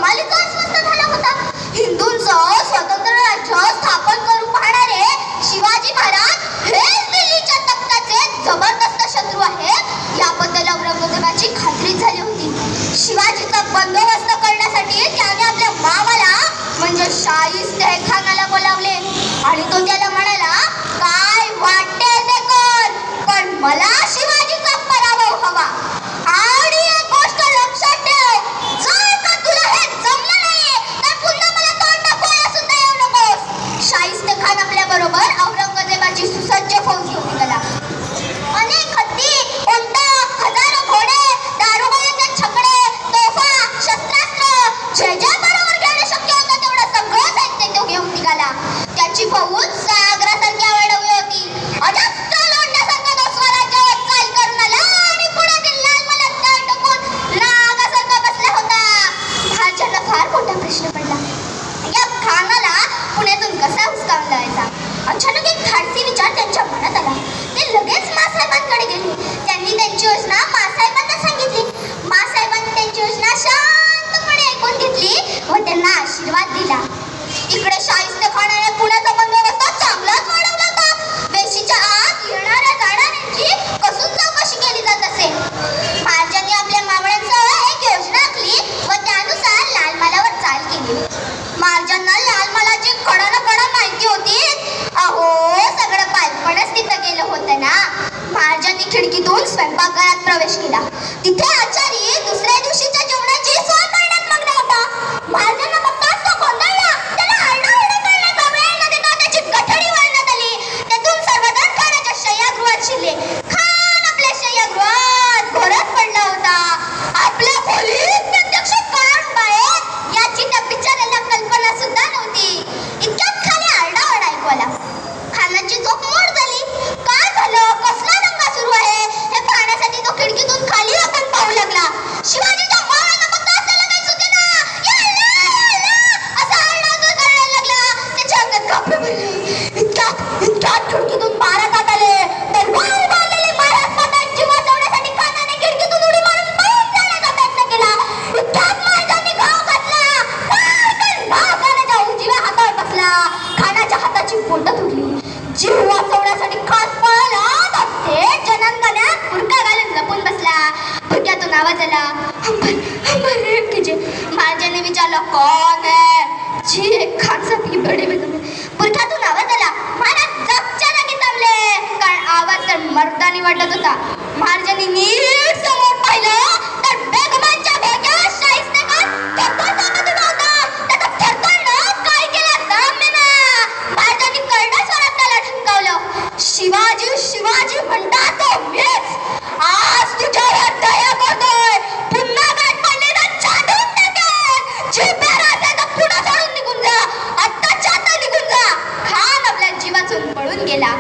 कमालीचा अस्वस्थ झाला होता. हिंदूंचं स्वतंत्र राज्य स्थापन करू पाहणारे शिवाजी महाराज हेच दिल्लीच्या तख्ताचे जबरदस्त शत्रू आहेत याबद्दल औरंगजेबाची खात्री झाली होती. शिवाजीचा बंदोबस्त करण्यासाठी त्याने आपल्या मामाला म्हणजे शाहिस्ते खानाला बोलावले आणि तो त्याला म्हणाला, काय वाटते ते कर, पण मला शिवाजीचा पराभव हवा. आणि एक गोष्ट लक्षात ठेव, जर का तुला हे जमलं नाही तर पुन्हा मला तोंड दाखवायला सुद्धा येऊ नकोस. शाहिस्ते खान आपल्या बरोबर औरंगजेबाची सुसज्ज फौज घेऊन निघाला. अनेक हत्ती, उंट, हजारो घोडे, दारुगोळ्याचे छकडे, तोफा, शस्त्रास्त्र, जे जे बरोबर घेणं शक्य होतं तेवढं सगळं साहित्य तो घेऊन निघाला. त्याची फौज सागरासारखी आवडवली होती. अजस्त्र लोंढ्यासारखा तो स्वराज्यावर चाल करून आला आणि पुण्यातील लालमहालात तळ टोकून नागासारखा बसला होता. महाराजांना फार मोठा प्रश्न पडला, या खानाला पुण्यातून कसा हुसकावून लावायचा. अचानक एक धाडसी विचार त्यांच्या मनात आला. ते लगेच मासाहेबांकडे गेले. त्यांनी त्यांची योजना मासाहेबांना सांगितली. मासाहेबांनी त्यांची योजना शांतपणे ऐकून घेतली व त्यांना आशीर्वाद दिला. इकडे शाहिस्ते खानाने पुण्याचा बंदोबस्त चांगलाच वाढवला होता. वेशीच्या आत येणाऱ्या जाणाऱ्यांची कसून चौकशी केली जात असे. महाराजांनी आपल्या मावळ्यांसह एक योजना आखली व त्यानुसार लालमहालावर चाल केली. महाराजांना लालमहालाची कडानकडा माहिती होती. अहो, सगळं बालपणच तिथं गेलं होतं ना. महाराजांनी खिडकीतून स्वयंपाकघरात प्रवेश केला. तिथे आचारी दुसऱ्या दिवशीच्या जेवणाची सोय करण्यात मग्न होता. महाराजांना बघताच तो गोंधळला. त्याला आरडाओरडा करण्याचा वेळ न देता त्याची गठडी वळण्यात आली. तेथून सर्वजण खानाच्या शय्यागृहात शिरले. खान आपल्या शय्यागृहात घोरत पडला होता. आपल्या खोलीत प्रत्यक्ष कोण बाहेर याची त्या बिचाऱ्याला कल्पना सुद्धा नव्हती. इतक्यात खाली आरडाओरडा ऐकू आला. खानाची झोप मोड झाली. काय झालं, कसला दंगा सुरू आहे हे पाहण्यासाठी तो खिडकीतून खाली आपण पाहू लागला. शिवाजीच्या मावळ्यांना बघताच त्याला काही सुचेना. असा आरडाओरडा करायला लागला. त्याच्या अंगात कापडं भरली. इतक्यात खिडकीतून महाराजात आले. तलवार बांधलेले महाराज स्वतः जीव वाचवण्यासाठी खानाने खिडकीतून उडी मारून पळून जाण्याचा प्रयत्न केला. इतक्यात महाराजांनी घाव घातला. खानाच्या उजव्या हातावर बसला. खानाच्या हाताची बोटं तुटली. जीव वाचवण्यासाठी खान पळाला तर थेट जनांगण्यात बुरका घालून लपून बसला. बुरक्यातून आवाज आला, अंबर रे तुझे. महाराजांनी विचारलं, कौन है? जी एक खान साहब की बड़ी बेगम. बुरख्यातून आवाज आला. महाराज जागच्या जागी थांबले, कारण आवाज तर मर्दानी वाटत होता. महाराजांनी नीट समोर पाहिलं तर बेगमांच्या भोग्यात शाहिस्ते खान थरथर कापत उभा होता. त्याचा थरथरणं काय केला सामनेना. महाराजांनी करडा स्वरात त्याला ठणकावलं, शिवाजी शिवाजी म्हणता तो मीच. आज तुझ्यावर दया करतोय. पुन्हा गाठ पडली तर छाटून टाकेन. जिभेवर असेल तर पुढं सोडून निघून जा. आत्ताच्या आता निघून जा. खान आपल्या जीवातून पळून गेला.